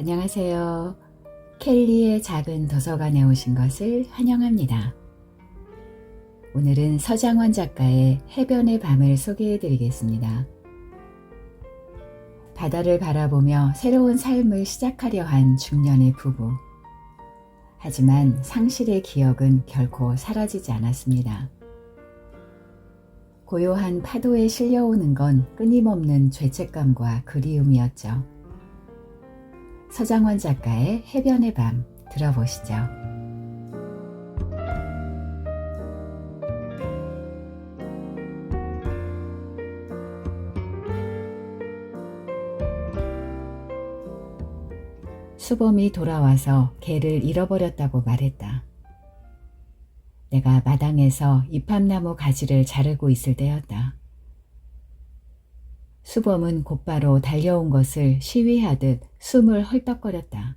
안녕하세요. 켈리의 작은 도서관에 오신 것을 환영합니다. 오늘은 서장원 작가의 해변의 밤을 소개해 드리겠습니다. 바다를 바라보며 새로운 삶을 시작하려 한 중년의 부부. 하지만 상실의 기억은 결코 사라지지 않았습니다. 고요한 파도에 실려오는 건 끊임없는 죄책감과 그리움이었죠. 서장원 작가의 해변의 밤 들어보시죠. 수범이 돌아와서 개를 잃어버렸다고 말했다. 내가 마당에서 이팝나무 가지를 자르고 있을 때였다. 수범은 곧바로 달려온 것을 시위하듯 숨을 헐떡거렸다.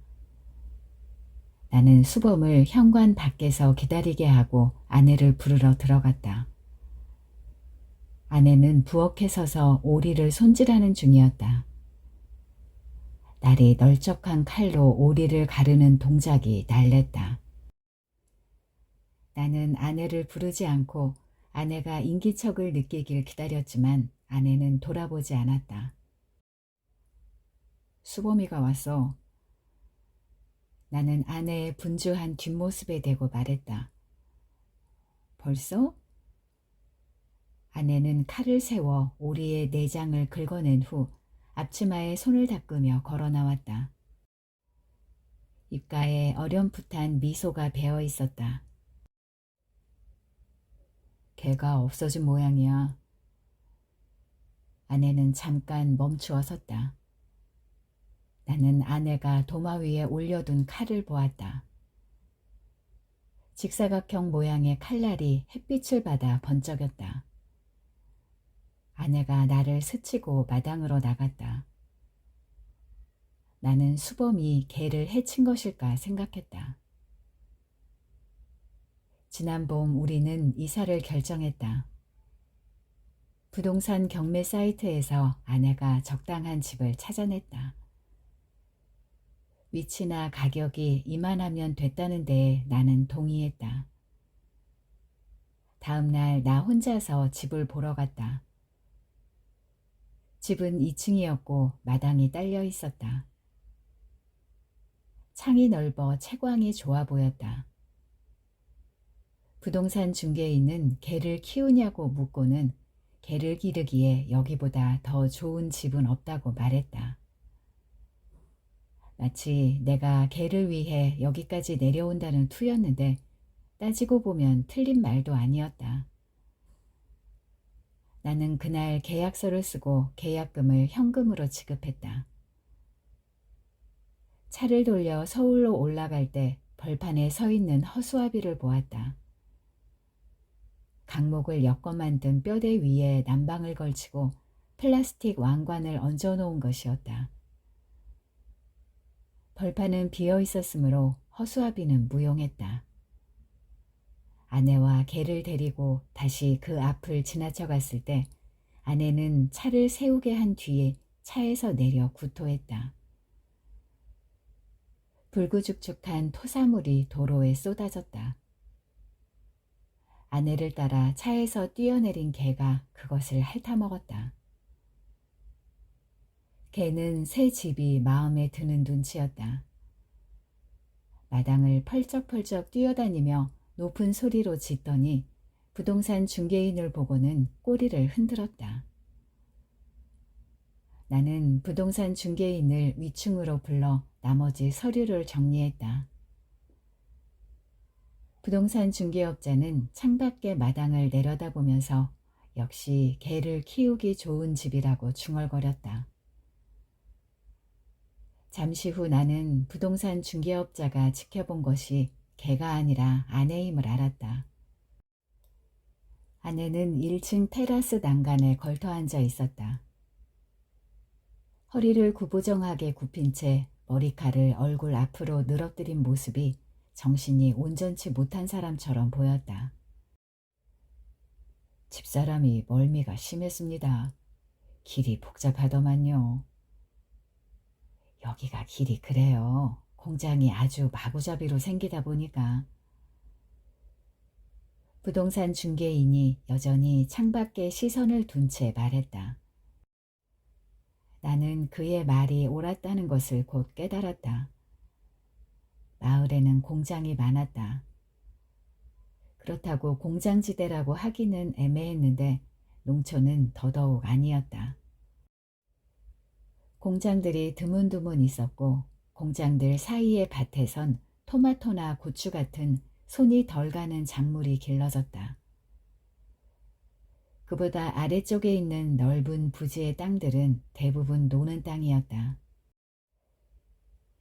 나는 수범을 현관 밖에서 기다리게 하고 아내를 부르러 들어갔다. 아내는 부엌에 서서 오리를 손질하는 중이었다. 날이 널쩍한 칼로 오리를 가르는 동작이 날랬다. 나는 아내를 부르지 않고 아내가 인기척을 느끼길 기다렸지만 아내는 돌아보지 않았다. 수범이가 왔어. 나는 아내의 분주한 뒷모습에 대고 말했다. 벌써? 아내는 칼을 세워 오리의 내장을 긁어낸 후 앞치마에 손을 닦으며 걸어 나왔다. 입가에 어렴풋한 미소가 배어 있었다. 개가 없어진 모양이야. 아내는 잠깐 멈추어 섰다. 나는 아내가 도마 위에 올려둔 칼을 보았다. 직사각형 모양의 칼날이 햇빛을 받아 번쩍였다. 아내가 나를 스치고 마당으로 나갔다. 나는 수범이 개를 해친 것일까 생각했다. 지난 봄 우리는 이사를 결정했다. 부동산 경매 사이트에서 아내가 적당한 집을 찾아냈다. 위치나 가격이 이만하면 됐다는 데에 나는 동의했다. 다음 날 나 혼자서 집을 보러 갔다. 집은 2층이었고 마당이 딸려 있었다. 창이 넓어 채광이 좋아 보였다. 부동산 중개인은 개를 키우냐고 묻고는 개를 기르기에 여기보다 더 좋은 집은 없다고 말했다. 마치 내가 개를 위해 여기까지 내려온다는 투였는데 따지고 보면 틀린 말도 아니었다. 나는 그날 계약서를 쓰고 계약금을 현금으로 지급했다. 차를 돌려 서울로 올라갈 때 벌판에 서 있는 허수아비를 보았다. 강목을 엮어 만든 뼈대 위에 난방을 걸치고 플라스틱 왕관을 얹어 놓은 것이었다. 벌판은 비어 있었으므로 허수아비는 무용했다. 아내와 개를 데리고 다시 그 앞을 지나쳐 갔을 때 아내는 차를 세우게 한 뒤에 차에서 내려 구토했다. 불구죽죽한 토사물이 도로에 쏟아졌다. 아내를 따라 차에서 뛰어내린 개가 그것을 핥아먹었다. 개는 새 집이 마음에 드는 눈치였다. 마당을 펄쩍펄쩍 뛰어다니며 높은 소리로 짖더니 부동산 중개인을 보고는 꼬리를 흔들었다. 나는 부동산 중개인을 위층으로 불러 나머지 서류를 정리했다. 부동산 중개업자는 창밖의 마당을 내려다보면서 역시 개를 키우기 좋은 집이라고 중얼거렸다. 잠시 후 나는 부동산 중개업자가 지켜본 것이 개가 아니라 아내임을 알았다. 아내는 1층 테라스 난간에 걸터 앉아 있었다. 허리를 구부정하게 굽힌 채 머리칼을 얼굴 앞으로 늘어뜨린 모습이 정신이 온전치 못한 사람처럼 보였다. 집사람이 멀미가 심했습니다. 길이 복잡하더만요. 여기가 길이 그래요. 공장이 아주 마구잡이로 생기다 보니까. 부동산 중개인이 여전히 창밖에 시선을 둔 채 말했다. 나는 그의 말이 옳았다는 것을 곧 깨달았다. 마을에는 공장이 많았다. 그렇다고 공장지대라고 하기는 애매했는데 농촌은 더더욱 아니었다. 공장들이 드문드문 있었고 공장들 사이의 밭에선 토마토나 고추 같은 손이 덜 가는 작물이 길러졌다. 그보다 아래쪽에 있는 넓은 부지의 땅들은 대부분 노는 땅이었다.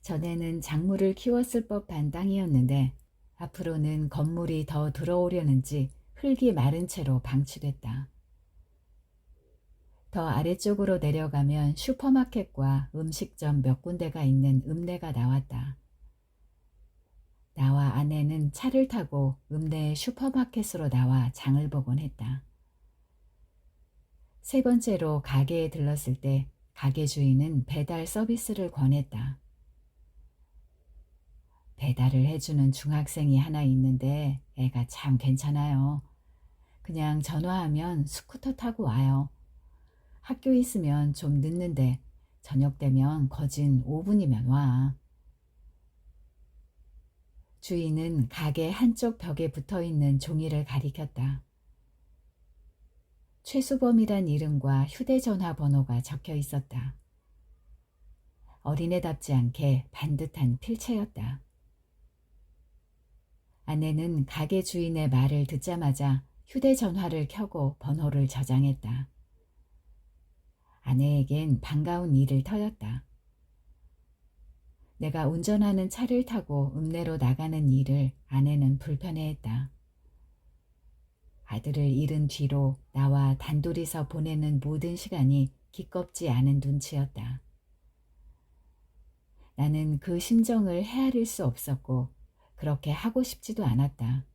전에는 작물을 키웠을 법한 땅이었는데 앞으로는 건물이 더 들어오려는지 흙이 마른 채로 방치됐다. 더 아래쪽으로 내려가면 슈퍼마켓과 음식점 몇 군데가 있는 읍내가 나왔다. 나와 아내는 차를 타고 읍내의 슈퍼마켓으로 나와 장을 보곤 했다. 세 번째로 가게에 들렀을 때 가게 주인은 배달 서비스를 권했다. 배달을 해주는 중학생이 하나 있는데 애가 참 괜찮아요. 그냥 전화하면 스쿠터 타고 와요. 학교 있으면 좀 늦는데 저녁 되면 거진 5분이면 와. 주인은 가게 한쪽 벽에 붙어있는 종이를 가리켰다. 최수범이란 이름과 휴대전화 번호가 적혀 있었다. 어린애답지 않게 반듯한 필체였다. 아내는 가게 주인의 말을 듣자마자 휴대전화를 켜고 번호를 저장했다. 아내에겐 반가운 일을 터였다. 내가 운전하는 차를 타고 읍내로 나가는 일을 아내는 불편해했다. 아들을 잃은 뒤로 나와 단둘이서 보내는 모든 시간이 기껍지 않은 눈치였다. 나는 그 심정을 헤아릴 수 없었고 그렇게 하고 싶지도 않았다.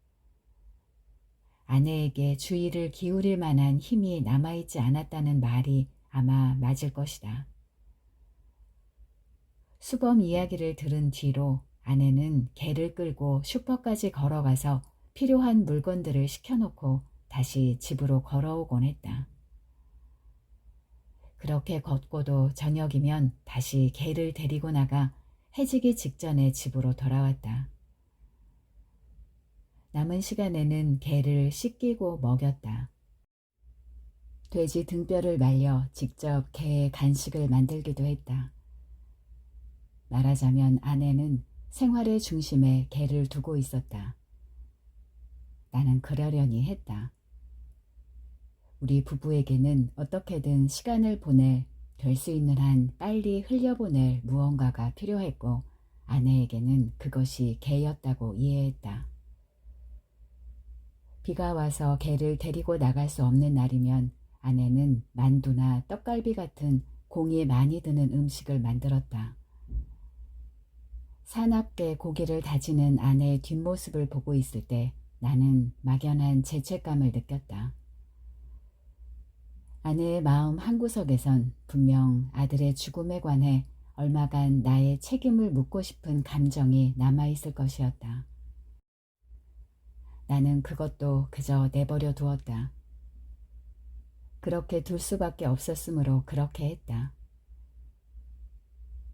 아내에게 주의를 기울일 만한 힘이 남아있지 않았다는 말이 아마 맞을 것이다. 수범 이야기를 들은 뒤로 아내는 개를 끌고 슈퍼까지 걸어가서 필요한 물건들을 시켜놓고 다시 집으로 걸어오곤 했다. 그렇게 걷고도 저녁이면 다시 개를 데리고 나가 해지기 직전에 집으로 돌아왔다. 남은 시간에는 개를 씻기고 먹였다. 돼지 등뼈를 말려 직접 개의 간식을 만들기도 했다. 말하자면 아내는 생활의 중심에 개를 두고 있었다. 나는 그러려니 했다. 우리 부부에게는 어떻게든 시간을 보낼, 될 수 있는 한 빨리 흘려보낼 무언가가 필요했고 아내에게는 그것이 개였다고 이해했다. 비가 와서 개를 데리고 나갈 수 없는 날이면 아내는 만두나 떡갈비 같은 공이 많이 드는 음식을 만들었다. 사납게 고기를 다지는 아내의 뒷모습을 보고 있을 때 나는 막연한 죄책감을 느꼈다. 아내의 마음 한구석에선 분명 아들의 죽음에 관해 얼마간 나의 책임을 묻고 싶은 감정이 남아있을 것이었다. 나는 그것도 그저 내버려 두었다. 그렇게 둘 수밖에 없었으므로 그렇게 했다.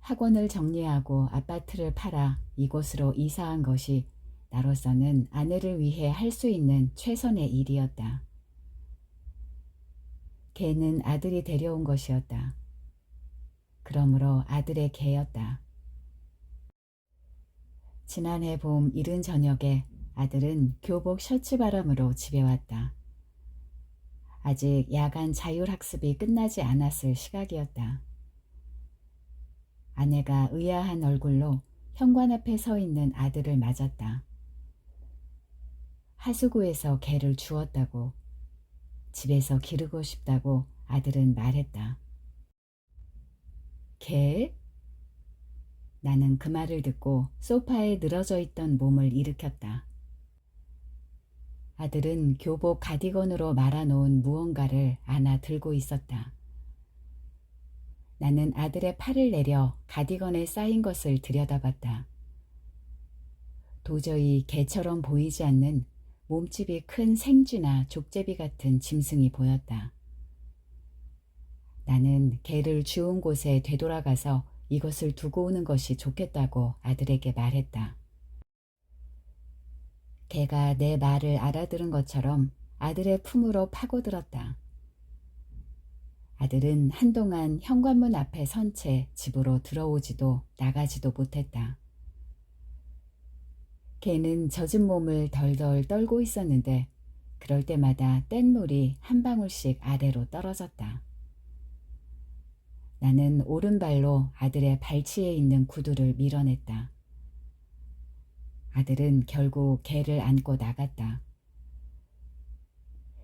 학원을 정리하고 아파트를 팔아 이곳으로 이사한 것이 나로서는 아내를 위해 할 수 있는 최선의 일이었다. 개는 아들이 데려온 것이었다. 그러므로 아들의 개였다. 지난해 봄 이른 저녁에 아들은 교복 셔츠 바람으로 집에 왔다. 아직 야간 자율학습이 끝나지 않았을 시각이었다. 아내가 의아한 얼굴로 현관 앞에 서 있는 아들을 맞았다. 하수구에서 개를 주웠다고, 집에서 기르고 싶다고 아들은 말했다. 개? 나는 그 말을 듣고 소파에 늘어져 있던 몸을 일으켰다. 아들은 교복 가디건으로 말아놓은 무언가를 안아 들고 있었다. 나는 아들의 팔을 내려 가디건에 쌓인 것을 들여다봤다. 도저히 개처럼 보이지 않는 몸집이 큰 생쥐나 족제비 같은 짐승이 보였다. 나는 개를 주운 곳에 되돌아가서 이것을 두고 오는 것이 좋겠다고 아들에게 말했다. 개가 내 말을 알아들은 것처럼 아들의 품으로 파고들었다. 아들은 한동안 현관문 앞에 선 채 집으로 들어오지도 나가지도 못했다. 개는 젖은 몸을 덜덜 떨고 있었는데 그럴 때마다 뗏물이 한 방울씩 아래로 떨어졌다. 나는 오른발로 아들의 발치에 있는 구두를 밀어냈다. 아들은 결국 개를 안고 나갔다.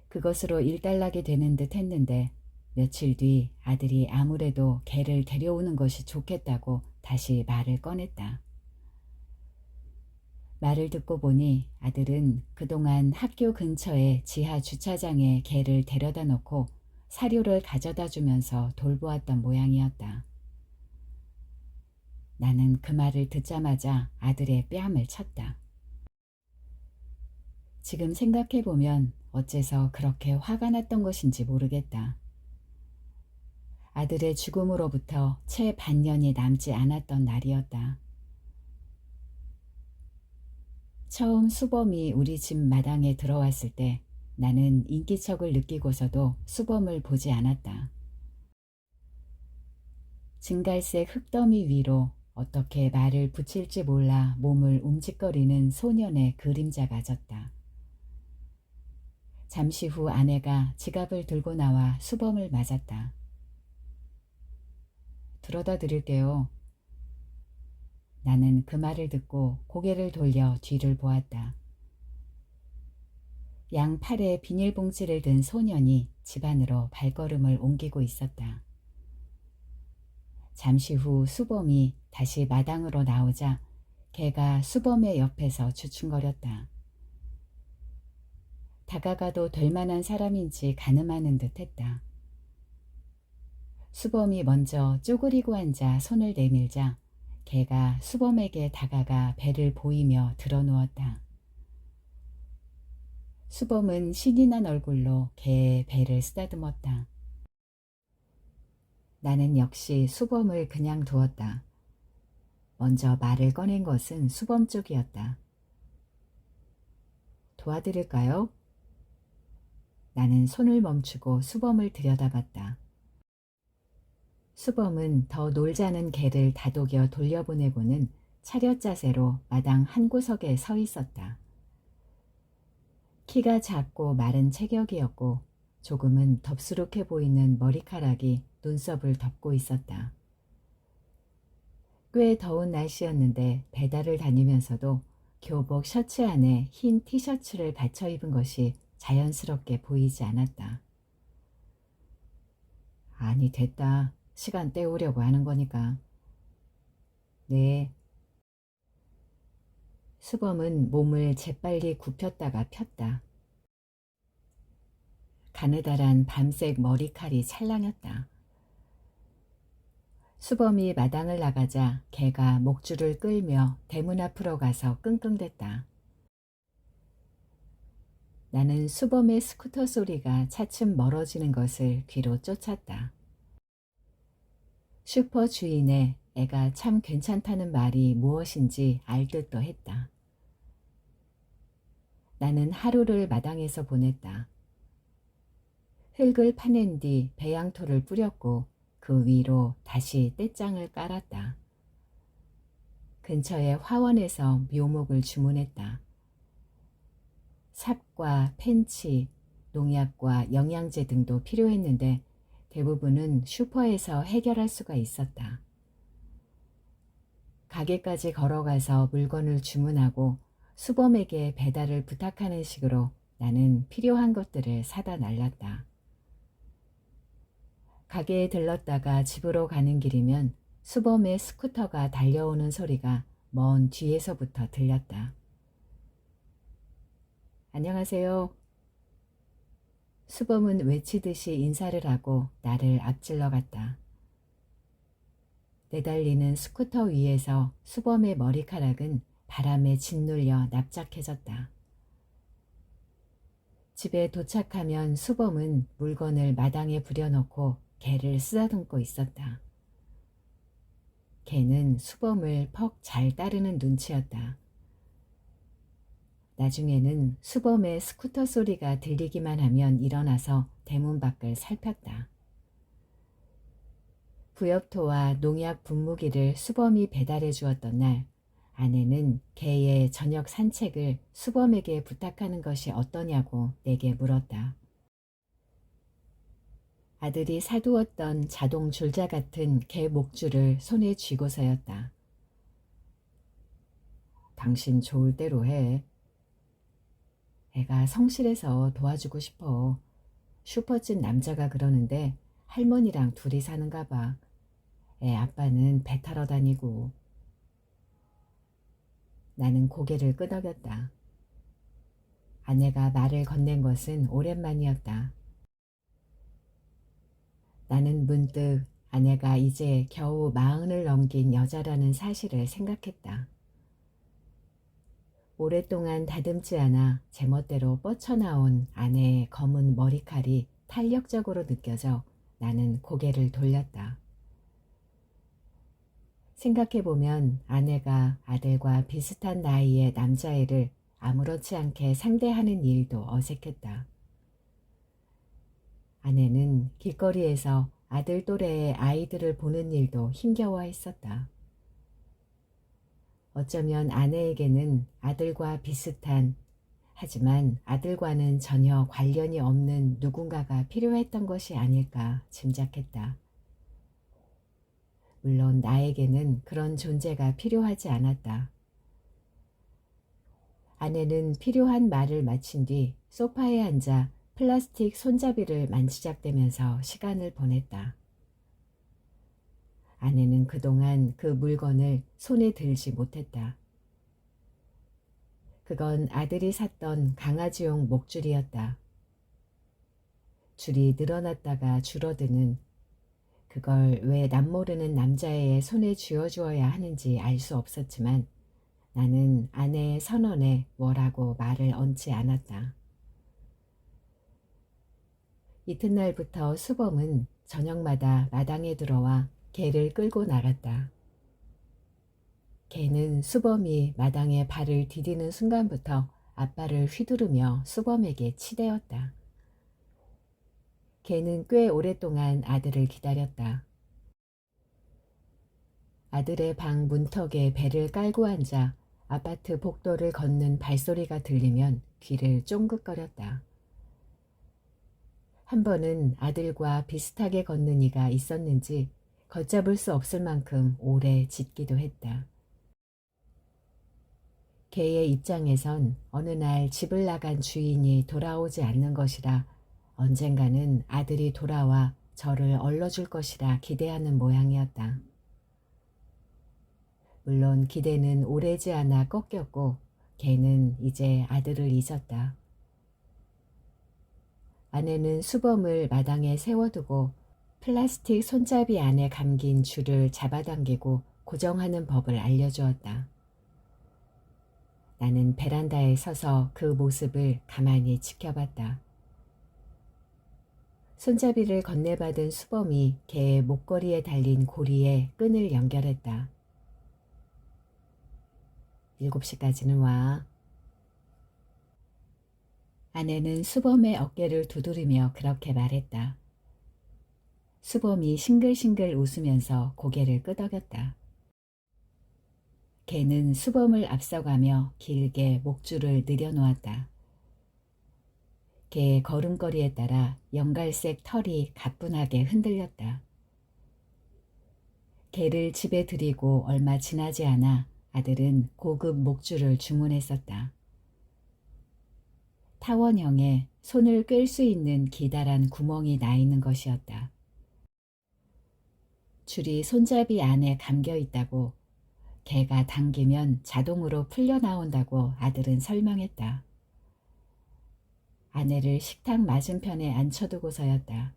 그것으로 일단락이 되는 듯 했는데 며칠 뒤 아들이 아무래도 개를 데려오는 것이 좋겠다고 다시 말을 꺼냈다. 말을 듣고 보니 아들은 그동안 학교 근처의 지하 주차장에 개를 데려다 놓고 사료를 가져다 주면서 돌보았던 모양이었다. 나는 그 말을 듣자마자 아들의 뺨을 쳤다. 지금 생각해보면 어째서 그렇게 화가 났던 것인지 모르겠다. 아들의 죽음으로부터 채 반년이 남지 않았던 날이었다. 처음 수범이 우리 집 마당에 들어왔을 때 나는 인기척을 느끼고서도 수범을 보지 않았다. 증갈색 흙더미 위로 어떻게 말을 붙일지 몰라 몸을 움직거리는 소년의 그림자가 졌다. 잠시 후 아내가 지갑을 들고 나와 수범을 맞았다. 들어다 드릴게요. 나는 그 말을 듣고 고개를 돌려 뒤를 보았다. 양팔에 비닐봉지를 든 소년이 집 안으로 발걸음을 옮기고 있었다. 잠시 후 수범이 다시 마당으로 나오자 개가 수범의 옆에서 주춤거렸다. 다가가도 될 만한 사람인지 가늠하는 듯 했다. 수범이 먼저 쪼그리고 앉아 손을 내밀자 개가 수범에게 다가가 배를 보이며 드러누웠다. 수범은 신이 난 얼굴로 개의 배를 쓰다듬었다. 나는 역시 수범을 그냥 두었다. 먼저 말을 꺼낸 것은 수범 쪽이었다. 도와드릴까요? 나는 손을 멈추고 수범을 들여다봤다. 수범은 더 놀자는 개를 다독여 돌려보내고는 차렷 자세로 마당 한 구석에 서 있었다. 키가 작고 마른 체격이었고 조금은 덥수룩해 보이는 머리카락이 눈썹을 덮고 있었다. 꽤 더운 날씨였는데 배달을 다니면서도 교복 셔츠 안에 흰 티셔츠를 받쳐 입은 것이 자연스럽게 보이지 않았다. 아니 됐다. 시간 때우려고 하는 거니까. 네. 수범은 몸을 재빨리 굽혔다가 폈다. 가느다란 밤색 머리칼이 찰랑였다. 수범이 마당을 나가자 개가 목줄을 끌며 대문 앞으로 가서 끙끙댔다. 나는 수범의 스쿠터 소리가 차츰 멀어지는 것을 귀로 쫓았다. 슈퍼 주인의 애가 참 괜찮다는 말이 무엇인지 알 듯도 했다. 나는 하루를 마당에서 보냈다. 흙을 파낸 뒤 배양토를 뿌렸고 그 위로 다시 떼장을 깔았다. 근처의 화원에서 묘목을 주문했다. 삽과 펜치, 농약과 영양제 등도 필요했는데 대부분은 슈퍼에서 해결할 수가 있었다. 가게까지 걸어가서 물건을 주문하고 수범에게 배달을 부탁하는 식으로 나는 필요한 것들을 사다 날렸다. 가게에 들렀다가 집으로 가는 길이면 수범의 스쿠터가 달려오는 소리가 먼 뒤에서부터 들렸다. 안녕하세요. 수범은 외치듯이 인사를 하고 나를 앞질러 갔다. 내달리는 스쿠터 위에서 수범의 머리카락은 바람에 짓눌려 납작해졌다. 집에 도착하면 수범은 물건을 마당에 부려놓고 개를 쓰다듬고 있었다. 개는 수범을 퍽 잘 따르는 눈치였다. 나중에는 수범의 스쿠터 소리가 들리기만 하면 일어나서 대문 밖을 살폈다. 부엽토와 농약 분무기를 수범이 배달해 주었던 날, 아내는 개의 저녁 산책을 수범에게 부탁하는 것이 어떠냐고 내게 물었다. 아들이 사두었던 자동 줄자 같은 개 목줄을 손에 쥐고서였다. 당신 좋을 대로 해. 애가 성실해서 도와주고 싶어. 슈퍼집 남자가 그러는데 할머니랑 둘이 사는가 봐. 애 아빠는 배 타러 다니고. 나는 고개를 끄덕였다. 아내가 말을 건넨 것은 오랜만이었다. 나는 문득 아내가 이제 겨우 40을 넘긴 여자라는 사실을 생각했다. 오랫동안 다듬지 않아 제멋대로 뻗쳐나온 아내의 검은 머리칼이 탄력적으로 느껴져 나는 고개를 돌렸다. 생각해보면 아내가 아들과 비슷한 나이의 남자애를 아무렇지 않게 상대하는 일도 어색했다. 아내는 길거리에서 아들 또래의 아이들을 보는 일도 힘겨워했었다. 어쩌면 아내에게는 아들과 비슷한, 하지만 아들과는 전혀 관련이 없는 누군가가 필요했던 것이 아닐까 짐작했다. 물론 나에게는 그런 존재가 필요하지 않았다. 아내는 필요한 말을 마친 뒤 소파에 앉아 플라스틱 손잡이를 만지작대면서 시간을 보냈다. 아내는 그동안 그 물건을 손에 들지 못했다. 그건 아들이 샀던 강아지용 목줄이었다. 줄이 늘어났다가 줄어드는, 그걸 왜 남모르는 남자애의 손에 쥐어주어야 하는지 알 수 없었지만 나는 아내의 선언에 뭐라고 말을 얹지 않았다. 이튿날부터 수범은 저녁마다 마당에 들어와 개를 끌고 나갔다. 개는 수범이 마당에 발을 디디는 순간부터 앞발을 휘두르며 수범에게 치대었다. 개는 꽤 오랫동안 아들을 기다렸다. 아들의 방 문턱에 배를 깔고 앉아 아파트 복도를 걷는 발소리가 들리면 귀를 쫑긋거렸다. 한 번은 아들과 비슷하게 걷는 이가 있었는지 걷잡을 수 없을 만큼 오래 짖기도 했다. 개의 입장에선 어느 날 집을 나간 주인이 돌아오지 않는 것이라 언젠가는 아들이 돌아와 저를 얼러줄 것이라 기대하는 모양이었다. 물론 기대는 오래지 않아 꺾였고 개는 이제 아들을 잊었다. 아내는 수범을 마당에 세워두고 플라스틱 손잡이 안에 감긴 줄을 잡아당기고 고정하는 법을 알려주었다. 나는 베란다에 서서 그 모습을 가만히 지켜봤다. 손잡이를 건네받은 수범이 개의 목걸이에 달린 고리에 끈을 연결했다. 7시까지는 와. 아내는 수범의 어깨를 두드리며 그렇게 말했다. 수범이 싱글싱글 웃으면서 고개를 끄덕였다. 개는 수범을 앞서가며 길게 목줄을 늘여놓았다. 개의 걸음걸이에 따라 연갈색 털이 가뿐하게 흔들렸다. 개를 집에 들이고 얼마 지나지 않아 아들은 고급 목줄을 주문했었다. 타원형에 손을 꿰 수 있는 기다란 구멍이 나 있는 것이었다. 줄이 손잡이 안에 감겨 있다고, 개가 당기면 자동으로 풀려 나온다고 아들은 설명했다. 아내를 식탁 맞은편에 앉혀두고서였다.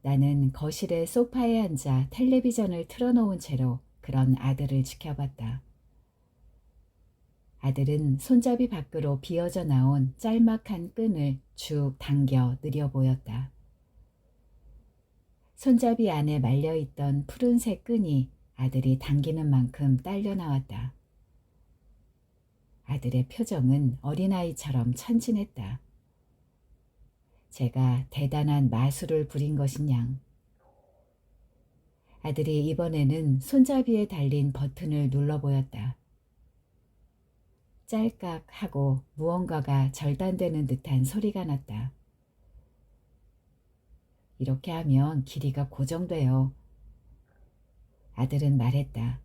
나는 거실의 소파에 앉아 텔레비전을 틀어놓은 채로 그런 아들을 지켜봤다. 아들은 손잡이 밖으로 비어져 나온 짤막한 끈을 쭉 당겨 느려 보였다. 손잡이 안에 말려있던 푸른색 끈이 아들이 당기는 만큼 딸려 나왔다. 아들의 표정은 어린아이처럼 천진했다. 제가 대단한 마술을 부린 것이냥. 아들이 이번에는 손잡이에 달린 버튼을 눌러 보였다. 짤깍 하고 무언가가 절단되는 듯한 소리가 났다. 이렇게 하면 길이가 고정돼요. 아들은 말했다.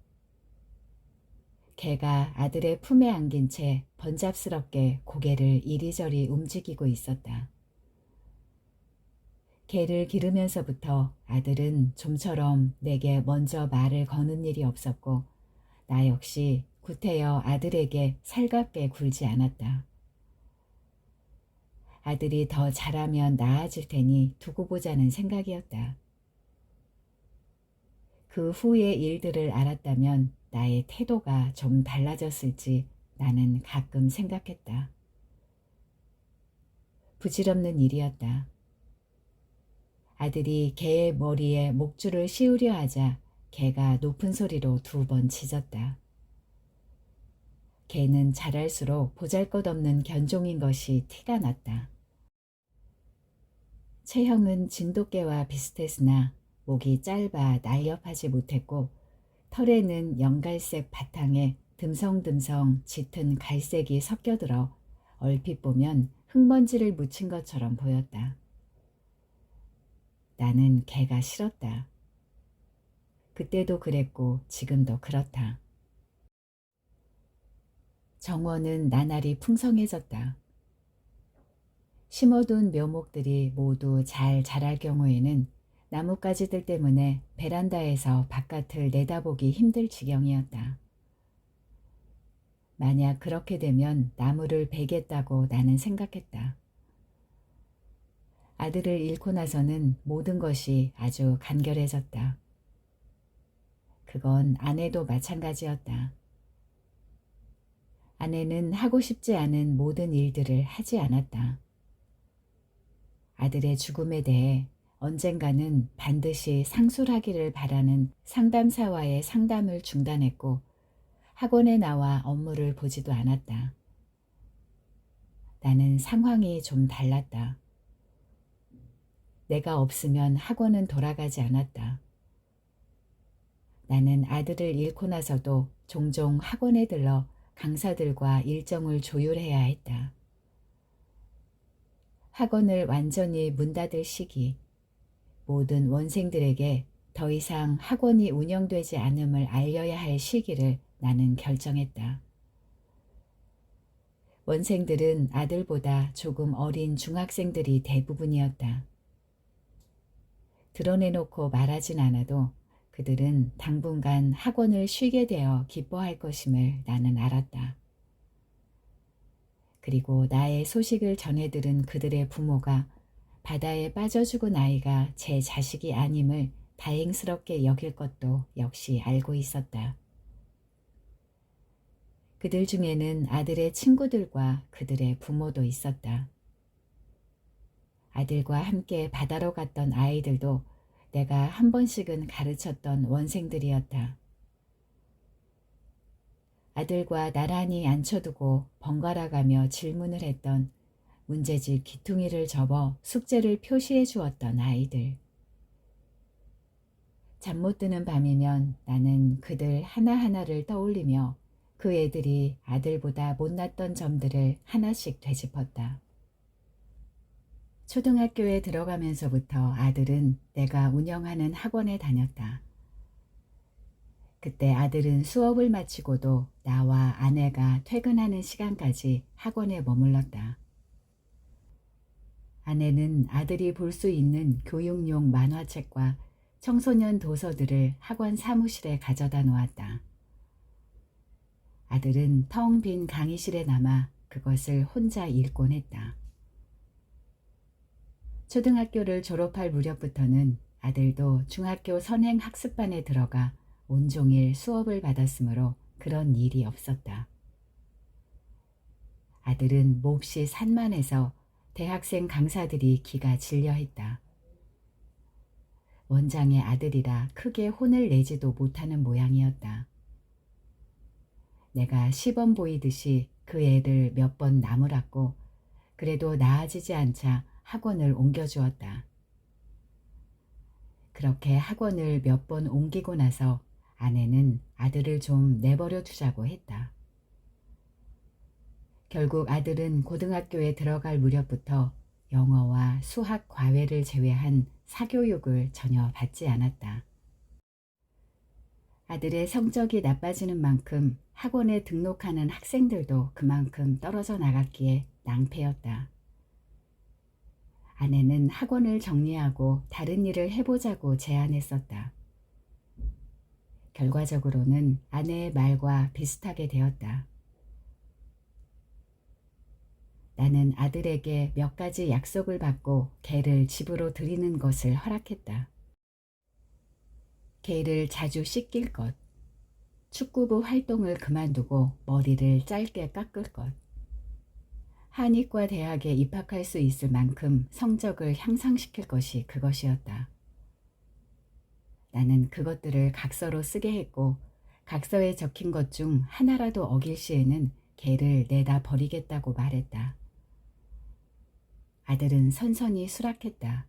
개가 아들의 품에 안긴 채 번잡스럽게 고개를 이리저리 움직이고 있었다. 개를 기르면서부터 아들은 좀처럼 내게 먼저 말을 거는 일이 없었고 나 역시 구태여 아들에게 살갑게 굴지 않았다. 아들이 더 잘하면 나아질 테니 두고 보자는 생각이었다. 그 후의 일들을 알았다면 나의 태도가 좀 달라졌을지 나는 가끔 생각했다. 부질없는 일이었다. 아들이 개의 머리에 목줄을 씌우려 하자 개가 높은 소리로 2번 짖었다. 개는 자랄수록 보잘것없는 견종인 것이 티가 났다. 체형은 진돗개와 비슷했으나 목이 짧아 날렵하지 못했고 털에는 연갈색 바탕에 듬성듬성 짙은 갈색이 섞여들어 얼핏 보면 흙먼지를 묻힌 것처럼 보였다. 나는 개가 싫었다. 그때도 그랬고 지금도 그렇다. 정원은 나날이 풍성해졌다. 심어둔 묘목들이 모두 잘 자랄 경우에는 나뭇가지들 때문에 베란다에서 바깥을 내다보기 힘들 지경이었다. 만약 그렇게 되면 나무를 베겠다고 나는 생각했다. 아들을 잃고 나서는 모든 것이 아주 간결해졌다. 그건 아내도 마찬가지였다. 아내는 하고 싶지 않은 모든 일들을 하지 않았다. 아들의 죽음에 대해 언젠가는 반드시 상술하기를 바라는 상담사와의 상담을 중단했고 학원에 나와 업무를 보지도 않았다. 나는 상황이 좀 달랐다. 내가 없으면 학원은 돌아가지 않았다. 나는 아들을 잃고 나서도 종종 학원에 들러 강사들과 일정을 조율해야 했다. 학원을 완전히 문 닫을 시기, 모든 원생들에게 더 이상 학원이 운영되지 않음을 알려야 할 시기를 나는 결정했다. 원생들은 아들보다 조금 어린 중학생들이 대부분이었다. 드러내놓고 말하진 않아도 그들은 당분간 학원을 쉬게 되어 기뻐할 것임을 나는 알았다. 그리고 나의 소식을 전해들은 그들의 부모가 바다에 빠져 죽은 아이가 제 자식이 아님을 다행스럽게 여길 것도 역시 알고 있었다. 그들 중에는 아들의 친구들과 그들의 부모도 있었다. 아들과 함께 바다로 갔던 아이들도 내가 한 번씩은 가르쳤던 원생들이었다. 아들과 나란히 앉혀두고 번갈아가며 질문을 했던 문제집 귀퉁이를 접어 숙제를 표시해 주었던 아이들. 잠 못 드는 밤이면 나는 그들 하나하나를 떠올리며 그 애들이 아들보다 못났던 점들을 하나씩 되짚었다. 초등학교에 들어가면서부터 아들은 내가 운영하는 학원에 다녔다. 그때 아들은 수업을 마치고도 나와 아내가 퇴근하는 시간까지 학원에 머물렀다. 아내는 아들이 볼 수 있는 교육용 만화책과 청소년 도서들을 학원 사무실에 가져다 놓았다. 아들은 텅 빈 강의실에 남아 그것을 혼자 읽곤 했다. 초등학교를 졸업할 무렵부터는 아들도 중학교 선행학습반에 들어가 온종일 수업을 받았으므로 그런 일이 없었다. 아들은 몹시 산만해서 대학생 강사들이 기가 질려 했다. 원장의 아들이라 크게 혼을 내지도 못하는 모양이었다. 내가 시범 보이듯이 그 애를 몇 번 나무랐고 그래도 나아지지 않자 학원을 옮겨주었다. 그렇게 학원을 몇 번 옮기고 나서 아내는 아들을 좀 내버려 두자고 했다. 결국 아들은 고등학교에 들어갈 무렵부터 영어와 수학 과외를 제외한 사교육을 전혀 받지 않았다. 아들의 성적이 나빠지는 만큼 학원에 등록하는 학생들도 그만큼 떨어져 나갔기에 낭패였다. 아내는 학원을 정리하고 다른 일을 해보자고 제안했었다. 결과적으로는 아내의 말과 비슷하게 되었다. 나는 아들에게 몇 가지 약속을 받고 개를 집으로 들이는 것을 허락했다. 개를 자주 씻길 것, 축구부 활동을 그만두고 머리를 짧게 깎을 것, 한의과 대학에 입학할 수 있을 만큼 성적을 향상시킬 것이 그것이었다. 나는 그것들을 각서로 쓰게 했고 각서에 적힌 것 중 하나라도 어길 시에는 개를 내다 버리겠다고 말했다. 아들은 선선히 수락했다.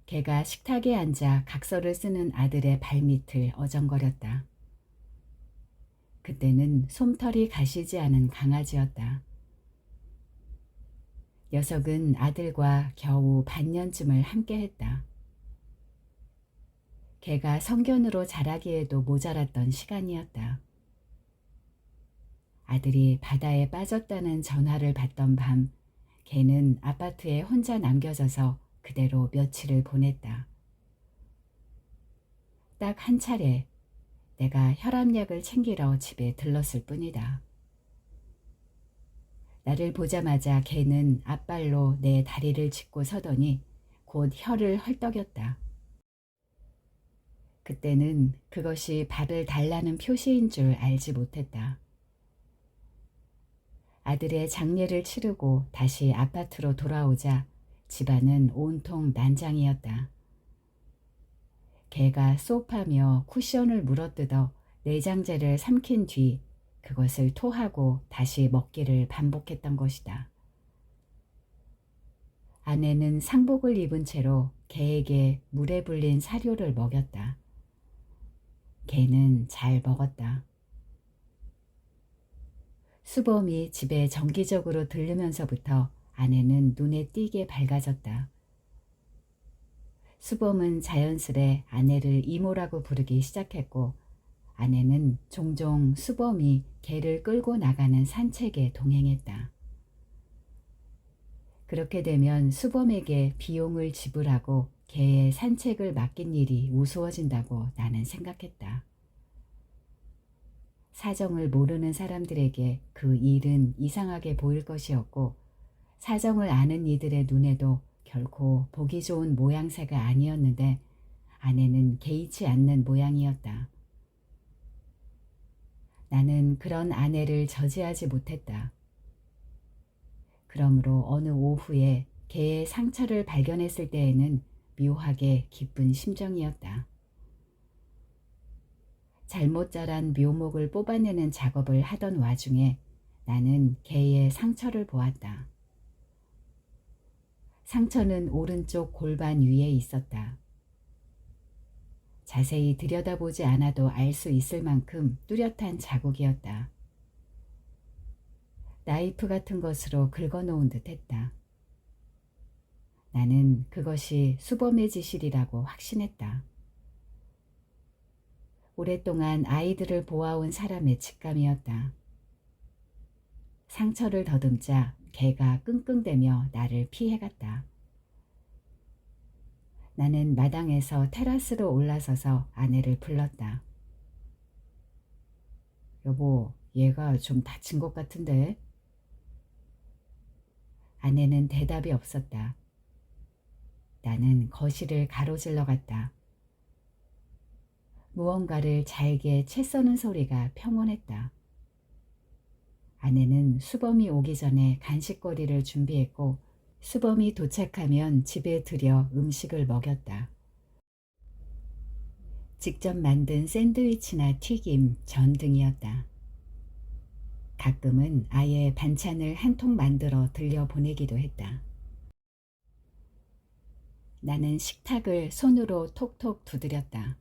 개가 식탁에 앉아 각서를 쓰는 아들의 발밑을 어정거렸다. 그때는 솜털이 가시지 않은 강아지였다. 녀석은 아들과 겨우 반년쯤을 함께했다. 개가 성견으로 자라기에도 모자랐던 시간이었다. 아들이 바다에 빠졌다는 전화를 받던 밤, 개는 아파트에 혼자 남겨져서 그대로 며칠을 보냈다. 딱 한 차례 내가 혈압약을 챙기러 집에 들렀을 뿐이다. 나를 보자마자 개는 앞발로 내 다리를 짚고 서더니 곧 혀를 헐떡였다. 그때는 그것이 밥을 달라는 표시인 줄 알지 못했다. 아들의 장례를 치르고 다시 아파트로 돌아오자 집안은 온통 난장이었다. 개가 소파며 쿠션을 물어뜯어 내장재를 삼킨 뒤 그것을 토하고 다시 먹기를 반복했던 것이다. 아내는 상복을 입은 채로 개에게 물에 불린 사료를 먹였다. 개는 잘 먹었다. 수범이 집에 정기적으로 들르면서부터 아내는 눈에 띄게 밝아졌다. 수범은 자연스레 아내를 이모라고 부르기 시작했고 아내는 종종 수범이 개를 끌고 나가는 산책에 동행했다. 그렇게 되면 수범에게 비용을 지불하고 개의 산책을 맡긴 일이 우스워진다고 나는 생각했다. 사정을 모르는 사람들에게 그 일은 이상하게 보일 것이었고 사정을 아는 이들의 눈에도 결코 보기 좋은 모양새가 아니었는데 아내는 개의치 않는 모양이었다. 나는 그런 아내를 저지하지 못했다. 그러므로 어느 오후에 개의 상처를 발견했을 때에는 묘하게 기쁜 심정이었다. 잘못 자란 묘목을 뽑아내는 작업을 하던 와중에 나는 개의 상처를 보았다. 상처는 오른쪽 골반 위에 있었다. 자세히 들여다보지 않아도 알 수 있을 만큼 뚜렷한 자국이었다. 나이프 같은 것으로 긁어놓은 듯 했다. 나는 그것이 수범의 지실이라고 확신했다. 오랫동안 아이들을 보아온 사람의 직감이었다. 상처를 더듬자 개가 끙끙대며 나를 피해갔다. 나는 마당에서 테라스로 올라서서 아내를 불렀다. 여보, 얘가 좀 다친 것 같은데? 아내는 대답이 없었다. 나는 거실을 가로질러 갔다. 무언가를 잘게 채 써는 소리가 평온했다. 아내는 수범이 오기 전에 간식거리를 준비했고 수범이 도착하면 집에 들여 음식을 먹였다. 직접 만든 샌드위치나 튀김, 전 등이었다. 가끔은 아예 반찬을 한 통 만들어 들려보내기도 했다. 나는 식탁을 손으로 톡톡 두드렸다.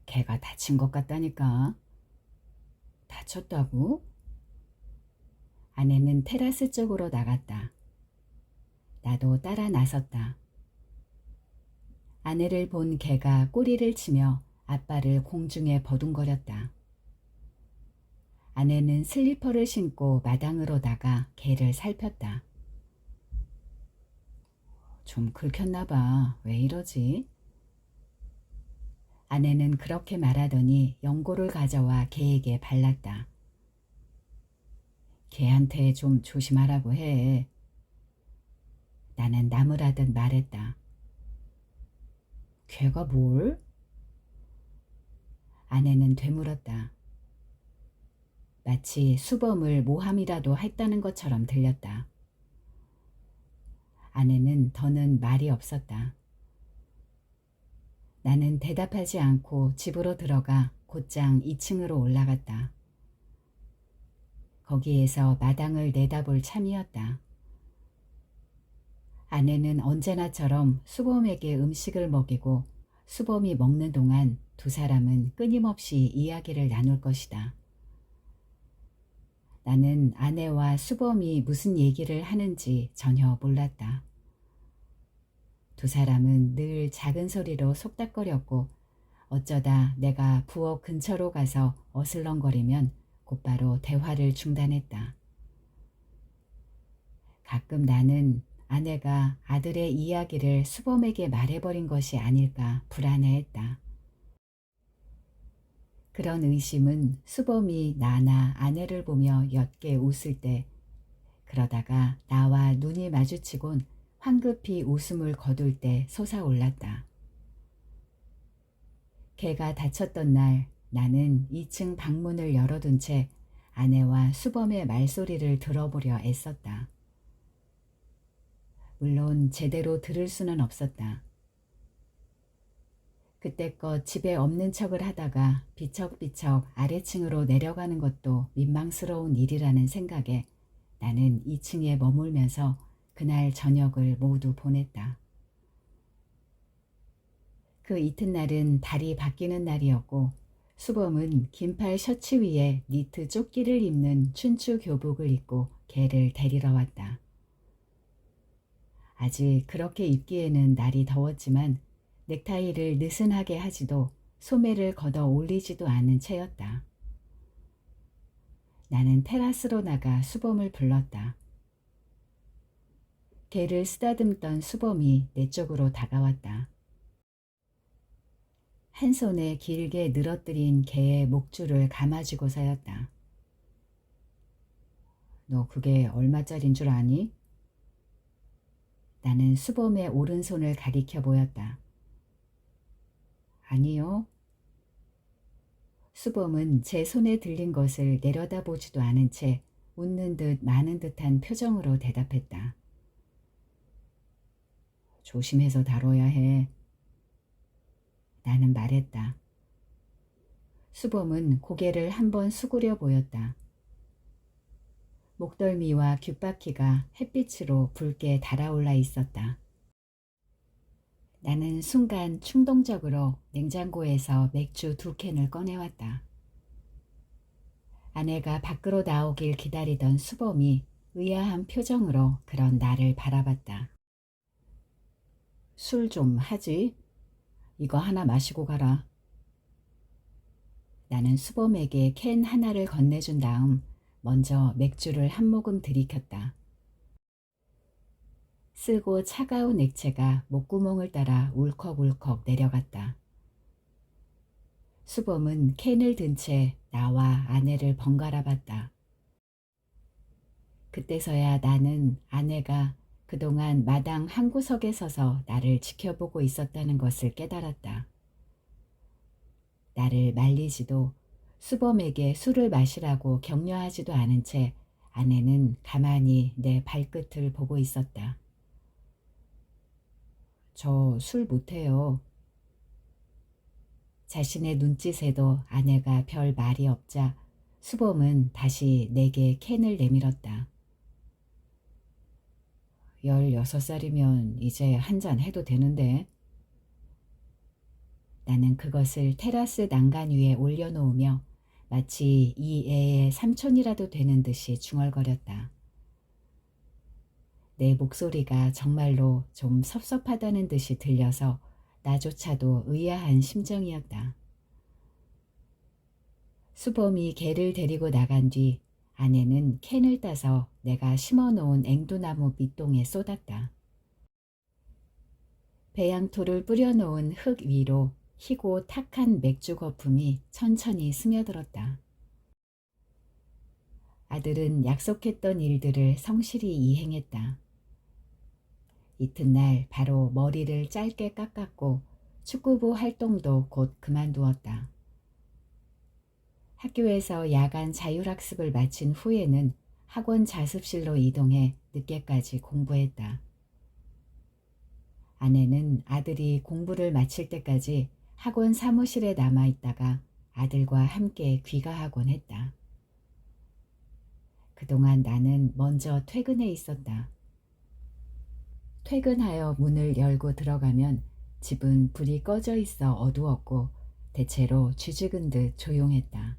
걔가 다친 것 같다니까. 다쳤다고? 아내는 테라스 쪽으로 나갔다. 나도 따라 나섰다. 아내를 본 개가 꼬리를 치며 앞발을 공중에 버둥거렸다. 아내는 슬리퍼를 신고 마당으로 나가 개를 살폈다. 좀 긁혔나 봐. 왜 이러지? 아내는 그렇게 말하더니 연고를 가져와 개에게 발랐다. 개한테 좀 조심하라고 해. 나는 나무라듯 말했다. 걔가 뭘? 아내는 되물었다. 마치 수범을 모함이라도 했다는 것처럼 들렸다. 아내는 더는 말이 없었다. 나는 대답하지 않고 집으로 들어가 곧장 2층으로 올라갔다. 거기에서 마당을 내다볼 참이었다. 아내는 언제나처럼 수범에게 음식을 먹이고 수범이 먹는 동안 두 사람은 끊임없이 이야기를 나눌 것이다. 나는 아내와 수범이 무슨 얘기를 하는지 전혀 몰랐다. 두 사람은 늘 작은 소리로 속닥거렸고 어쩌다 내가 부엌 근처로 가서 어슬렁거리면 곧바로 대화를 중단했다. 가끔 나는 아내가 아들의 이야기를 수범에게 말해버린 것이 아닐까 불안해했다. 그런 의심은 수범이 나나 아내를 보며 옅게 웃을 때, 그러다가 나와 눈이 마주치곤 황급히 웃음을 거둘 때 솟아올랐다. 개가 다쳤던 날 나는 2층 방문을 열어둔 채 아내와 수범의 말소리를 들어보려 애썼다. 물론 제대로 들을 수는 없었다. 그때껏 집에 없는 척을 하다가 비척비척 아래층으로 내려가는 것도 민망스러운 일이라는 생각에 나는 2층에 머물면서 그날 저녁을 모두 보냈다. 그 이튿날은 달이 바뀌는 날이었고 수범은 긴팔 셔츠 위에 니트 조끼를 입는 춘추 교복을 입고 개를 데리러 왔다. 아직 그렇게 입기에는 날이 더웠지만 넥타이를 느슨하게 하지도 소매를 걷어 올리지도 않은 채였다. 나는 테라스로 나가 수범을 불렀다. 개를 쓰다듬던 수범이 내 쪽으로 다가왔다. 한 손에 길게 늘어뜨린 개의 목줄을 감아쥐고서였다. 너 그게 얼마짜린 줄 아니? 나는 수범의 오른손을 가리켜 보였다. 아니요. 수범은 제 손에 들린 것을 내려다보지도 않은 채 웃는 듯 마는 듯한 표정으로 대답했다. 조심해서 다뤄야 해. 나는 말했다. 수범은 고개를 한번 수그려 보였다. 목덜미와 귓바퀴가 햇빛으로 붉게 달아올라 있었다. 나는 순간 충동적으로 냉장고에서 맥주 2캔을 꺼내왔다. 아내가 밖으로 나오길 기다리던 수범이 의아한 표정으로 그런 나를 바라봤다. 술 좀 하지? 이거 하나 마시고 가라. 나는 수범에게 캔 하나를 건네준 다음 먼저 맥주를 한 모금 들이켰다. 쓰고 차가운 액체가 목구멍을 따라 울컥울컥 내려갔다. 수범은 캔을 든 채 나와 아내를 번갈아 봤다. 그때서야 나는 아내가 그동안 마당 한 구석에 서서 나를 지켜보고 있었다는 것을 깨달았다. 나를 말리지도 수범에게 술을 마시라고 격려하지도 않은 채 아내는 가만히 내 발끝을 보고 있었다. 저 술 못해요. 자신의 눈짓에도 아내가 별 말이 없자 수범은 다시 내게 캔을 내밀었다. 16살이면 이제 한 잔 해도 되는데. 나는 그것을 테라스 난간 위에 올려놓으며 마치 이 애의 삼촌이라도 되는 듯이 중얼거렸다. 내 목소리가 정말로 좀 섭섭하다는 듯이 들려서 나조차도 의아한 심정이었다. 수범이 개를 데리고 나간 뒤 아내는 캔을 따서 내가 심어놓은 앵두나무 밑동에 쏟았다. 배양토를 뿌려놓은 흙 위로 희고 탁한 맥주 거품이 천천히 스며들었다. 아들은 약속했던 일들을 성실히 이행했다. 이튿날 바로 머리를 짧게 깎았고 축구부 활동도 곧 그만두었다. 학교에서 야간 자율학습을 마친 후에는 학원 자습실로 이동해 늦게까지 공부했다. 아내는 아들이 공부를 마칠 때까지 학원 사무실에 남아있다가 아들과 함께 귀가하곤 했다. 그동안 나는 먼저 퇴근해 있었다. 퇴근하여 문을 열고 들어가면 집은 불이 꺼져 있어 어두웠고 대체로 쥐죽은 듯 조용했다.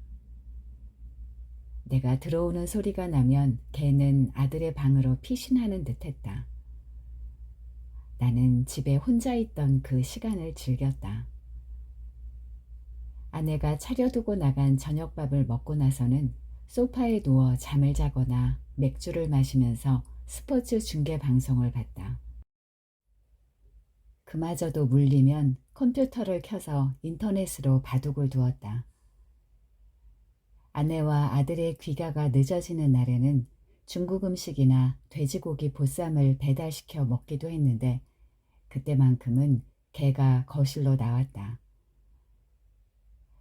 내가 들어오는 소리가 나면 개는 아들의 방으로 피신하는 듯했다. 나는 집에 혼자 있던 그 시간을 즐겼다. 아내가 차려두고 나간 저녁밥을 먹고 나서는 소파에 누워 잠을 자거나 맥주를 마시면서 스포츠 중계 방송을 봤다. 그마저도 물리면 컴퓨터를 켜서 인터넷으로 바둑을 두었다. 아내와 아들의 귀가가 늦어지는 날에는 중국 음식이나 돼지고기 보쌈을 배달시켜 먹기도 했는데 그때만큼은 개가 거실로 나왔다.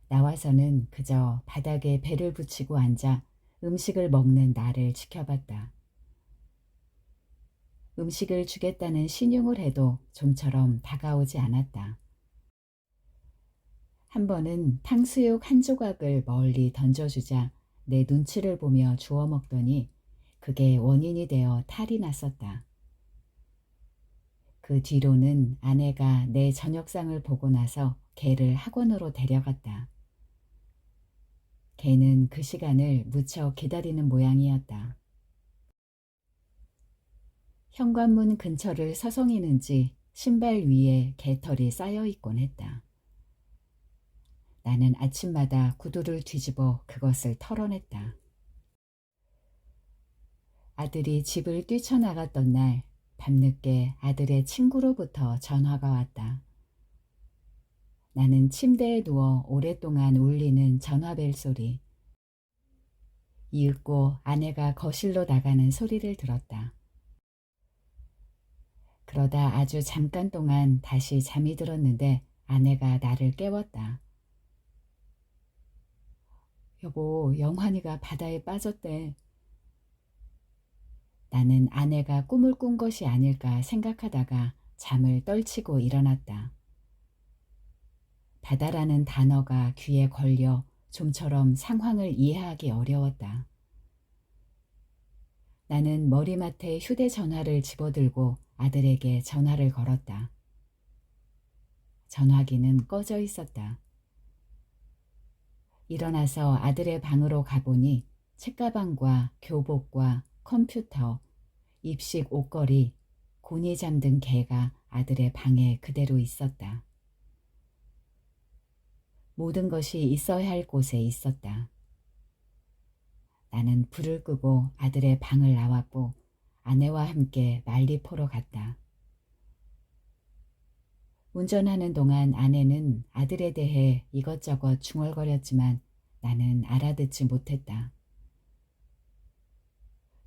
나와서는 그저 바닥에 배를 붙이고 앉아 음식을 먹는 나를 지켜봤다. 음식을 주겠다는 신용을 해도 좀처럼 다가오지 않았다. 한 번은 탕수육 한 조각을 멀리 던져주자 내 눈치를 보며 주워 먹더니 그게 원인이 되어 탈이 났었다. 그 뒤로는 아내가 내 저녁상을 보고 나서 개를 학원으로 데려갔다. 개는 그 시간을 무척 기다리는 모양이었다. 현관문 근처를 서성이는지 신발 위에 개털이 쌓여 있곤 했다. 나는 아침마다 구두를 뒤집어 그것을 털어냈다. 아들이 집을 뛰쳐나갔던 날 밤늦게 아들의 친구로부터 전화가 왔다. 나는 침대에 누워 오랫동안 울리는 전화벨 소리, 이윽고 아내가 거실로 나가는 소리를 들었다. 그러다 아주 잠깐 동안 다시 잠이 들었는데 아내가 나를 깨웠다. 여보, 영환이가 바다에 빠졌대. 나는 아내가 꿈을 꾼 것이 아닐까 생각하다가 잠을 떨치고 일어났다. 바다라는 단어가 귀에 걸려 좀처럼 상황을 이해하기 어려웠다. 나는 머리맡에 휴대전화를 집어들고 아들에게 전화를 걸었다. 전화기는 꺼져 있었다. 일어나서 아들의 방으로 가보니 책가방과 교복과 컴퓨터, 입식 옷걸이, 곤히 잠든 개가 아들의 방에 그대로 있었다. 모든 것이 있어야 할 곳에 있었다. 나는 불을 끄고 아들의 방을 나왔고 아내와 함께 말리포로 갔다. 운전하는 동안 아내는 아들에 대해 이것저것 중얼거렸지만 나는 알아듣지 못했다.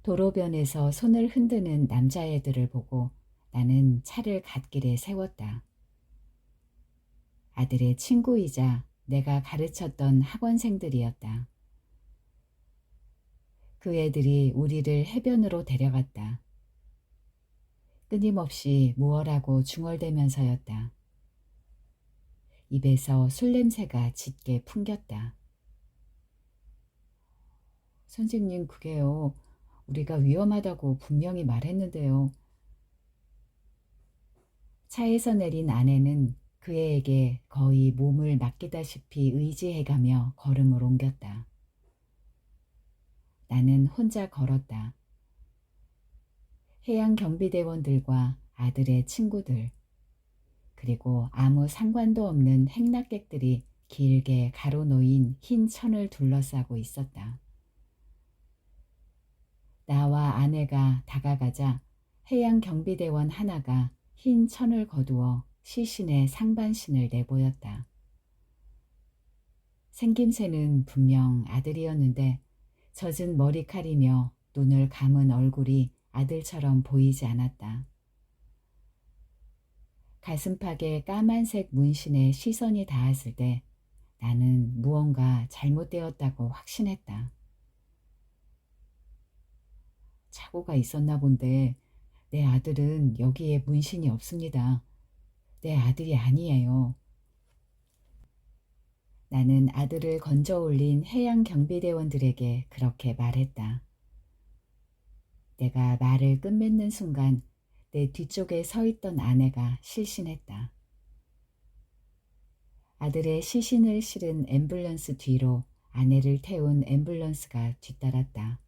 도로변에서 손을 흔드는 남자애들을 보고 나는 차를 갓길에 세웠다. 아들의 친구이자 내가 가르쳤던 학원생들이었다. 그 애들이 우리를 해변으로 데려갔다. 끊임없이 무얼하고 중얼대면서였다. 입에서 술 냄새가 짙게 풍겼다. 선생님, 그게요. 우리가 위험하다고 분명히 말했는데요. 차에서 내린 아내는 그 애에게 거의 몸을 맡기다시피 의지해가며 걸음을 옮겼다. 나는 혼자 걸었다. 해양경비대원들과 아들의 친구들, 그리고 아무 상관도 없는 행락객들이 길게 가로놓인 흰 천을 둘러싸고 있었다. 나와 아내가 다가가자 해양경비대원 하나가 흰 천을 거두어 시신의 상반신을 내보였다. 생김새는 분명 아들이었는데 젖은 머리칼이며 눈을 감은 얼굴이 아들처럼 보이지 않았다. 가슴팍에 까만색 문신에 시선이 닿았을 때 나는 무언가 잘못되었다고 확신했다. 착오가 있었나 본데 내 아들은 여기에 문신이 없습니다. 내 아들이 아니에요. 나는 아들을 건져 올린 해양경비대원들에게 그렇게 말했다. 내가 말을 끝맺는 순간 내 뒤쪽에 서 있던 아내가 실신했다. 아들의 시신을 실은 앰뷸런스 뒤로 아내를 태운 앰뷸런스가 뒤따랐다.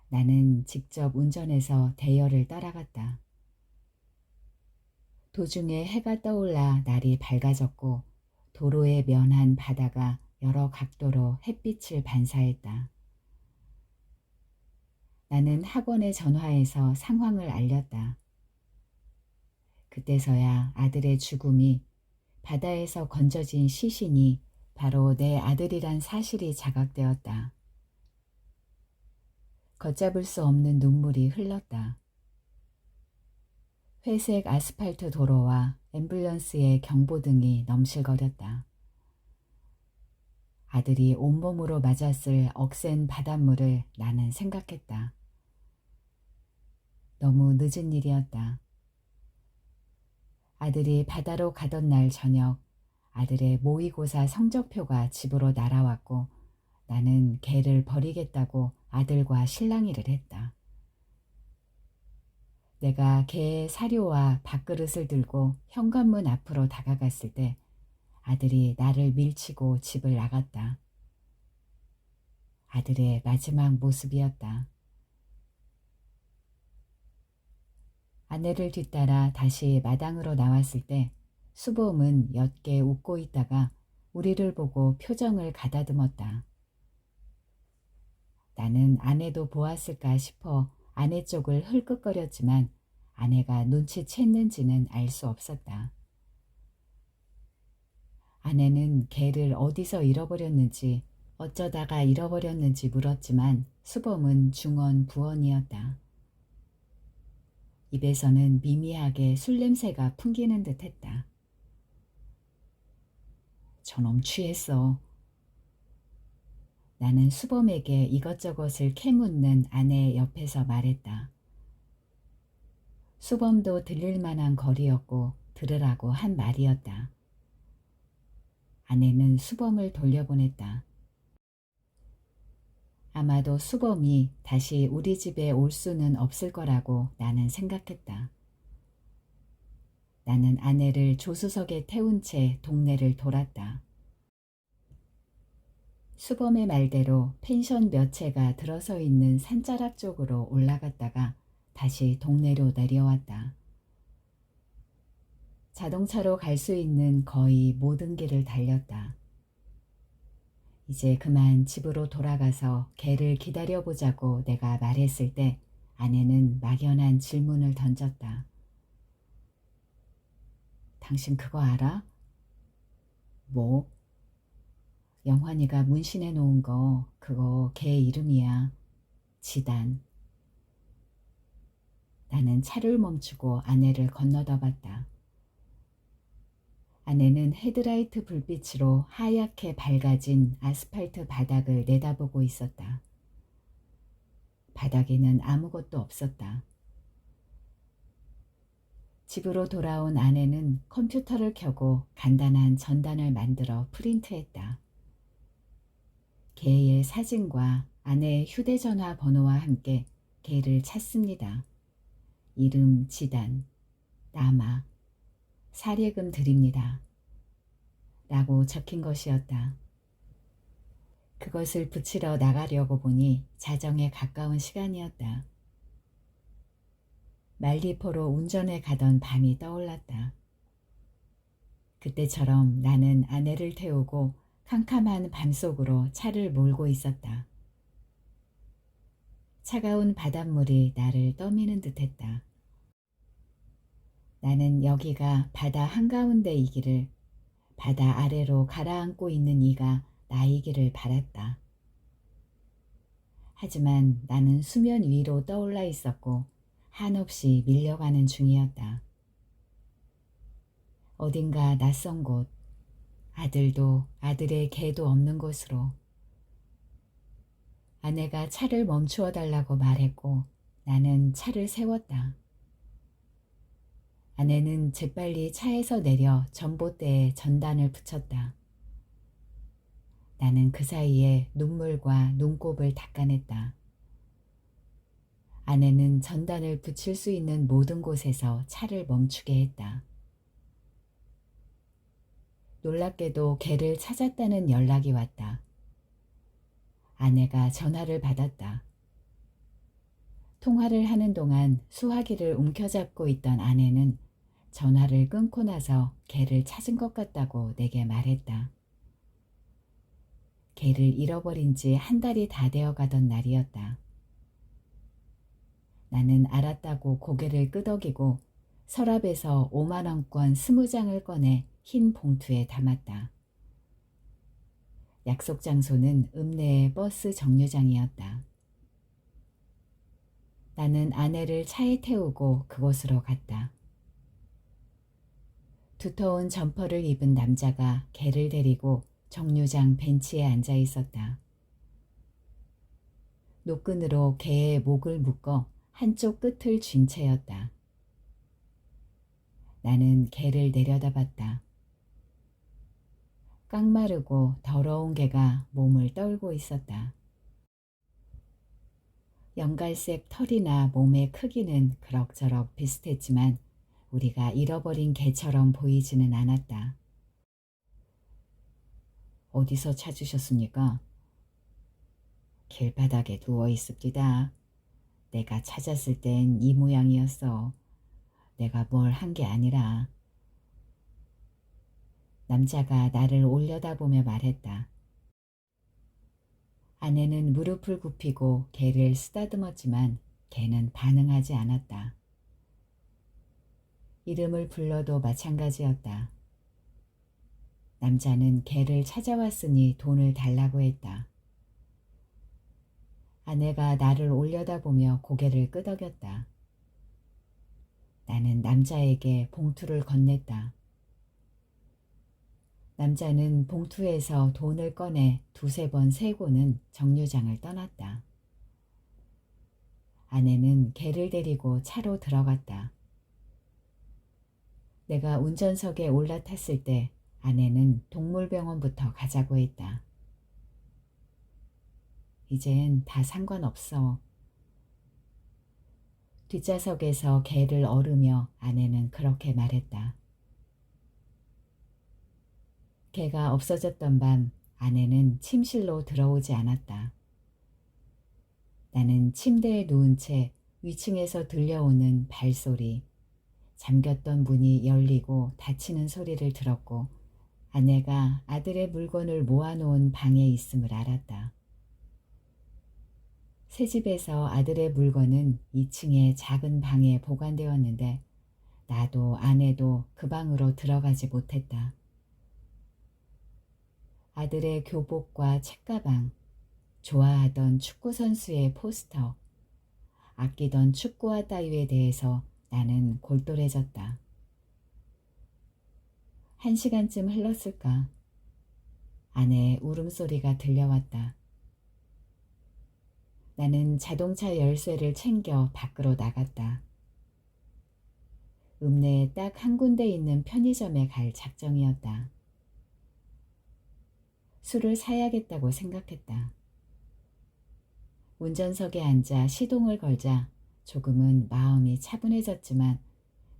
나는 직접 운전해서 대열을 따라갔다. 도중에 해가 떠올라 날이 밝아졌고 도로에 면한 바다가 여러 각도로 햇빛을 반사했다. 나는 학원에 전화해서 상황을 알렸다. 그때서야 아들의 죽음이, 바다에서 건져진 시신이 바로 내 아들이란 사실이 자각되었다. 걷잡을 수 없는 눈물이 흘렀다. 회색 아스팔트 도로와 앰뷸런스의 경보등이 넘실거렸다. 아들이 온몸으로 맞았을 억센 바닷물을 나는 생각했다. 너무 늦은 일이었다. 아들이 바다로 가던 날 저녁 아들의 모의고사 성적표가 집으로 날아왔고 나는 걔를 버리겠다고 아들과 실랑이를 했다. 내가 개의 사료와 밥그릇을 들고 현관문 앞으로 다가갔을 때 아들이 나를 밀치고 집을 나갔다. 아들의 마지막 모습이었다. 아내를 뒤따라 다시 마당으로 나왔을 때 수범은 옅게 웃고 있다가 우리를 보고 표정을 가다듬었다. 나는 아내도 보았을까 싶어 아내 쪽을 흘끗거렸지만 아내가 눈치챘는지는 알 수 없었다. 아내는 개를 어디서 잃어버렸는지 어쩌다가 잃어버렸는지 물었지만 수범은 중언부언이었다. 입에서는 미미하게 술 냄새가 풍기는 듯 했다. 저놈 취했어. 나는 수범에게 이것저것을 캐묻는 아내 옆에서 말했다. 수범도 들릴 만한 거리였고 들으라고 한 말이었다. 아내는 수범을 돌려보냈다. 아마도 수범이 다시 우리 집에 올 수는 없을 거라고 나는 생각했다. 나는 아내를 조수석에 태운 채 동네를 돌았다. 수범의 말대로 펜션 몇 채가 들어서 있는 산자락 쪽으로 올라갔다가 다시 동네로 내려왔다. 자동차로 갈 수 있는 거의 모든 길을 달렸다. 이제 그만 집으로 돌아가서 개를 기다려보자고 내가 말했을 때 아내는 막연한 질문을 던졌다. 당신 그거 알아? 뭐? 영환이가 문신해 놓은 거 그거 개 이름이야. 지단. 나는 차를 멈추고 아내를 건너다 봤다. 아내는 헤드라이트 불빛으로 하얗게 밝아진 아스팔트 바닥을 내다보고 있었다. 바닥에는 아무것도 없었다. 집으로 돌아온 아내는 컴퓨터를 켜고 간단한 전단을 만들어 프린트했다. 개의 사진과 아내의 휴대전화 번호와 함께 개를 찾습니다. 이름 지단, 남아, 사례금 드립니다. 라고 적힌 것이었다. 그것을 붙이러 나가려고 보니 자정에 가까운 시간이었다. 말리포로 운전해 가던 밤이 떠올랐다. 그때처럼 나는 아내를 태우고 캄캄한 밤속으로 차를 몰고 있었다. 차가운 바닷물이 나를 떠미는 듯했다. 나는 여기가 바다 한가운데이기를, 바다 아래로 가라앉고 있는 이가 나이기를 바랐다. 하지만 나는 수면 위로 떠올라 있었고 한없이 밀려가는 중이었다. 어딘가 낯선 곳, 아들도 아들의 개도 없는 곳으로. 아내가 차를 멈추어 달라고 말했고 나는 차를 세웠다. 아내는 재빨리 차에서 내려 전봇대에 전단을 붙였다. 나는 그 사이에 눈물과 눈곱을 닦아냈다. 아내는 전단을 붙일 수 있는 모든 곳에서 차를 멈추게 했다. 놀랍게도 개를 찾았다는 연락이 왔다. 아내가 전화를 받았다. 통화를 하는 동안 수화기를 움켜잡고 있던 아내는 전화를 끊고 나서 개를 찾은 것 같다고 내게 말했다. 개를 잃어버린 지 한 달이 다 되어 가던 날이었다. 나는 알았다고 고개를 끄덕이고 서랍에서 5만 원권 20장을 꺼내 흰 봉투에 담았다. 약속 장소는 읍내의 버스 정류장이었다. 나는 아내를 차에 태우고 그곳으로 갔다. 두터운 점퍼를 입은 남자가 개를 데리고 정류장 벤치에 앉아 있었다. 노끈으로 개의 목을 묶어 한쪽 끝을 쥔 채였다. 나는 개를 내려다봤다. 깡마르고 더러운 개가 몸을 떨고 있었다. 연갈색 털이나 몸의 크기는 그럭저럭 비슷했지만 우리가 잃어버린 개처럼 보이지는 않았다. 어디서 찾으셨습니까? 길바닥에 누워 있습니다. 내가 찾았을 땐 이 모양이었어. 내가 뭘 한 게 아니라. 남자가 나를 올려다보며 말했다. 아내는 무릎을 굽히고 개를 쓰다듬었지만 개는 반응하지 않았다. 이름을 불러도 마찬가지였다. 남자는 개를 찾아왔으니 돈을 달라고 했다. 아내가 나를 올려다보며 고개를 끄덕였다. 나는 남자에게 봉투를 건넸다. 남자는 봉투에서 돈을 꺼내 두세 번 세고는 정류장을 떠났다. 아내는 개를 데리고 차로 들어갔다. 내가 운전석에 올라탔을 때 아내는 동물병원부터 가자고 했다. 이젠 다 상관없어. 뒷좌석에서 개를 어르며 아내는 그렇게 말했다. 개가 없어졌던 밤 아내는 침실로 들어오지 않았다. 나는 침대에 누운 채 위층에서 들려오는 발소리, 잠겼던 문이 열리고 닫히는 소리를 들었고 아내가 아들의 물건을 모아놓은 방에 있음을 알았다. 새집에서 아들의 물건은 2층의 작은 방에 보관되었는데 나도 아내도 그 방으로 들어가지 못했다. 아들의 교복과 책가방, 좋아하던 축구 선수의 포스터, 아끼던 축구화 따위에 대해서 나는 골똘해졌다. 1시간쯤 흘렀을까? 아내의 울음소리가 들려왔다. 나는 자동차 열쇠를 챙겨 밖으로 나갔다. 읍내에 딱 한 군데 있는 편의점에 갈 작정이었다. 술을 사야겠다고 생각했다. 운전석에 앉아 시동을 걸자 조금은 마음이 차분해졌지만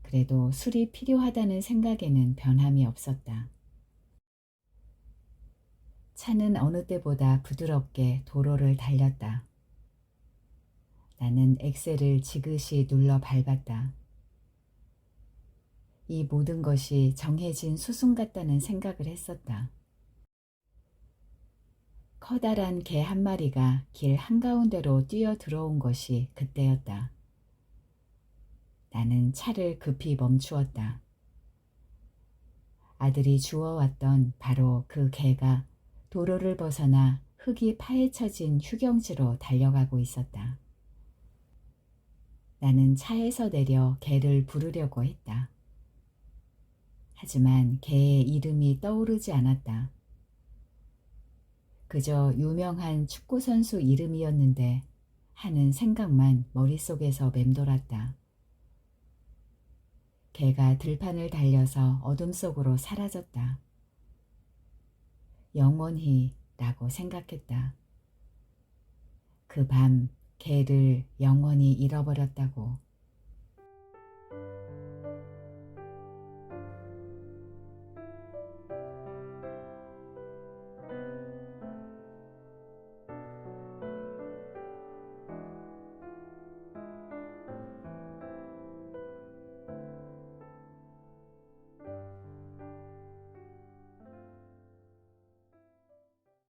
그래도 술이 필요하다는 생각에는 변함이 없었다. 차는 어느 때보다 부드럽게 도로를 달렸다. 나는 엑셀을 지그시 눌러 밟았다. 이 모든 것이 정해진 수순 같다는 생각을 했었다. 커다란 개 한 마리가 길 한가운데로 뛰어 들어온 것이 그때였다. 나는 차를 급히 멈추었다. 아들이 주워왔던 바로 그 개가 도로를 벗어나 흙이 파헤쳐진 휴경지로 달려가고 있었다. 나는 차에서 내려 개를 부르려고 했다. 하지만 개의 이름이 떠오르지 않았다. 그저 유명한 축구선수 이름이었는데 하는 생각만 머릿속에서 맴돌았다. 개가 들판을 달려서 어둠 속으로 사라졌다. 영원히 라고 생각했다. 그 밤 개를 영원히 잃어버렸다고.